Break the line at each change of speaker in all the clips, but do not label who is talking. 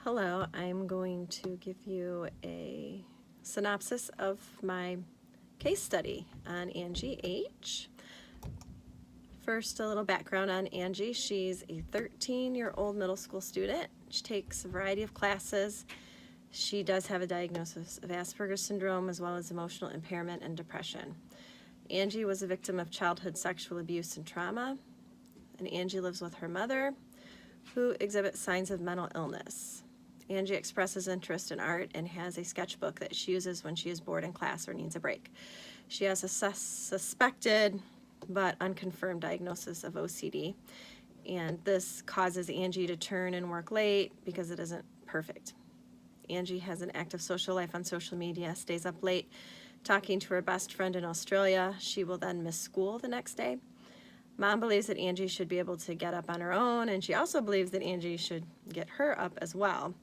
Hello, I'm going to give you a synopsis of my case study on Angie H. First, a little background on Angie. She's a 13-year-old middle school student. She takes a variety of classes. She does have a diagnosis of Asperger's syndrome as well as emotional impairment and depression. Angie was a victim of childhood sexual abuse and trauma, and Angie lives with her mother, who exhibits signs of mental illness. Angie expresses interest in art and has a sketchbook that she uses when she is bored in class or needs a break. She has a suspected but unconfirmed diagnosis of OCD, and this causes Angie to turn and work late because it isn't perfect. Angie has an active social life on social media, stays up late talking to her best friend in Australia. She will then miss school the next day. Mom believes that Angie should be able to get up on her own, and she also believes that Angie should get her up as well.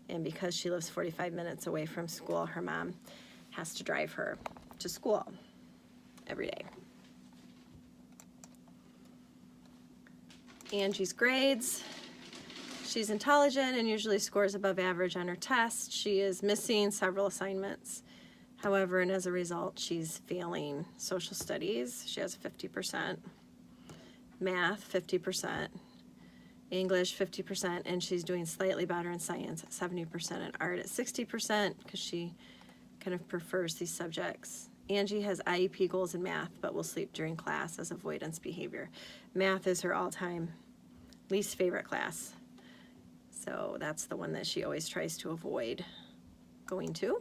And because she lives 45 minutes away from school, her mom has to drive her to school every day. Angie's grades. She's intelligent and usually scores above average on her tests. She is missing several assignments. However, and as a result, she's failing social studies. She has 50%. Math, 50%, English, 50%, and she's doing slightly better in science at 70%, and art at 60% because she kind of prefers these subjects. Angie has IEP goals in math, but will sleep during class as avoidance behavior. Math is her all-time least favorite class, so that's the one that she always tries to avoid going to.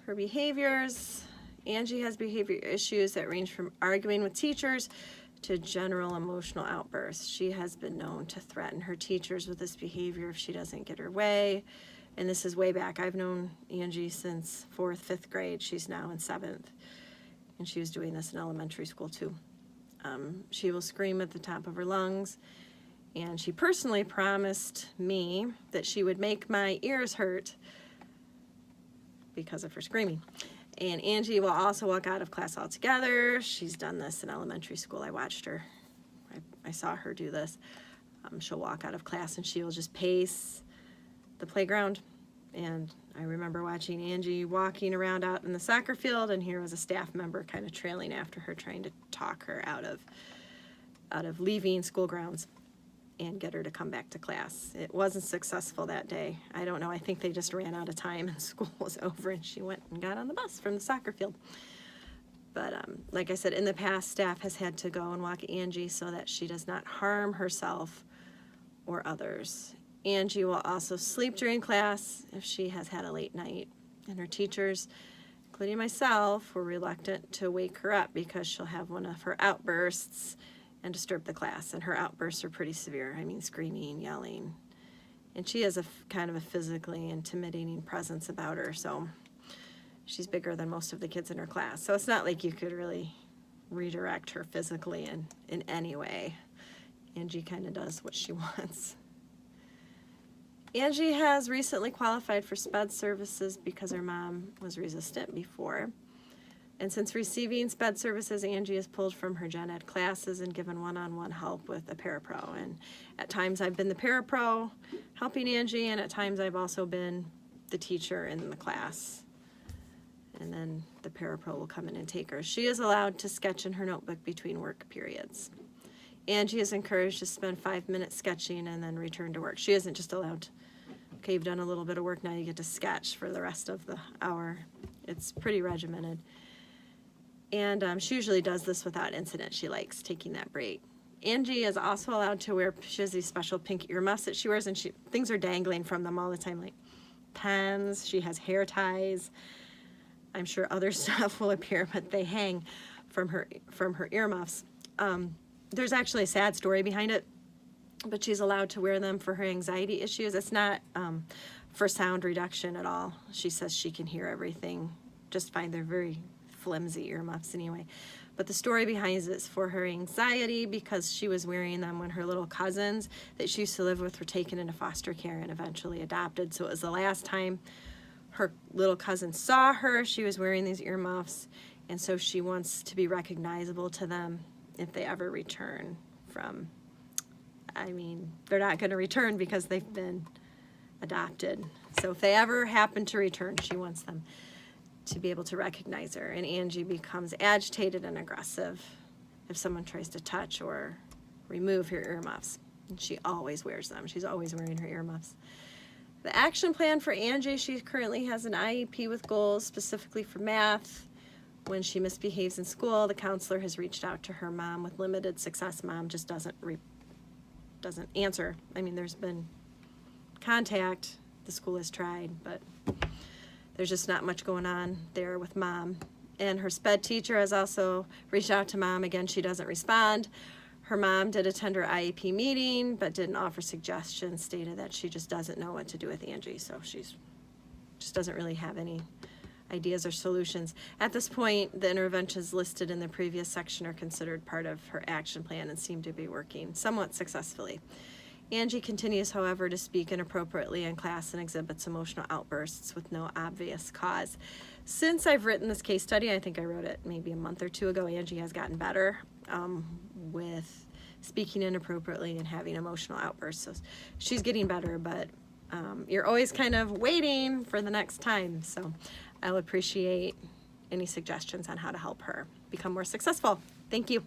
Her behaviors. Angie has behavior issues that range from arguing with teachers to general emotional outbursts. She has been known to threaten her teachers with this behavior if she doesn't get her way. And this is way back. I've known Angie since 4th, 5th grade. She's now in 7th. And she was doing this in elementary school too. She will scream at the top of her lungs. And she personally promised me that she would make my ears hurt because of her screaming. And Angie will also walk out of class altogether. She's done this in elementary school. I watched her. I saw her do this. She'll walk out of class and she will just pace the playground. And I remember watching Angie walking around out in the soccer field, and here was a staff member kind of trailing after her, trying to talk her out of leaving school grounds and get her to come back to class. It wasn't successful that day. I don't know, I think they just ran out of time and school was over and she went and got on the bus from the soccer field. But like I said, in the past, staff has had to go and walk Angie so that she does not harm herself or others. Angie will also sleep during class if she has had a late night, and her teachers, including myself, were reluctant to wake her up because she'll have one of her outbursts and disturb the class, and her outbursts are pretty severe. I mean, screaming, yelling, and she has a kind of a physically intimidating presence about her, so she's bigger than most of the kids in her class, so it's not like you could really redirect her physically in any way. Angie kind of does what she wants. Angie has recently qualified for SPED services because her mom was resistant before. And since receiving SPED services, Angie is pulled from her gen ed classes and given one-on-one help with a parapro. And at times I've been the parapro helping Angie, and at times I've also been the teacher in the class. And then the parapro will come in and take her. She is allowed to sketch in her notebook between work periods. Angie is encouraged to spend 5 minutes sketching and then return to work. She isn't just allowed to, okay, you've done a little bit of work, now you get to sketch for the rest of the hour. It's pretty regimented. And she usually does this without incident. She likes taking that break. Angie is also allowed to wear, she has these special pink earmuffs that she wears, and things are dangling from them all the time, like pens. She has hair ties. I'm sure other stuff will appear, but they hang from her earmuffs. There's actually a sad story behind it, but she's allowed to wear them for her anxiety issues. It's not for sound reduction at all. She says she can hear everything just fine. They're very flimsy earmuffs anyway. But the story behind it is for her anxiety, because she was wearing them when her little cousins that she used to live with were taken into foster care and eventually adopted. So it was the last time her little cousin saw her, she was wearing these earmuffs, and so she wants to be recognizable to them if they ever return from I mean, they're not going to return because they've been adopted. So if they ever happen to return, she wants them to be able to recognize her. And Angie becomes agitated and aggressive if someone tries to touch or remove her earmuffs. And she always wears them. She's always wearing her earmuffs. The action plan for Angie, she currently has an IEP with goals specifically for math. When she misbehaves in school, the counselor has reached out to her mom with limited success. Mom just doesn't answer. I mean, there's been contact. The school has tried, but there's just not much going on there with mom. And her SPED teacher has also reached out to mom. Again, she doesn't respond. Her mom did attend her IEP meeting, but didn't offer suggestions, stated that she just doesn't know what to do with Angie, so she's just doesn't really have any ideas or solutions. At this point, the interventions listed in the previous section are considered part of her action plan and seem to be working somewhat successfully. Angie continues, however, to speak inappropriately in class and exhibits emotional outbursts with no obvious cause. Since I've written this case study, I think I wrote it maybe a month or two ago, Angie has gotten better with speaking inappropriately and having emotional outbursts. So she's getting better, but you're always kind of waiting for the next time. So I'll appreciate any suggestions on how to help her become more successful. Thank you.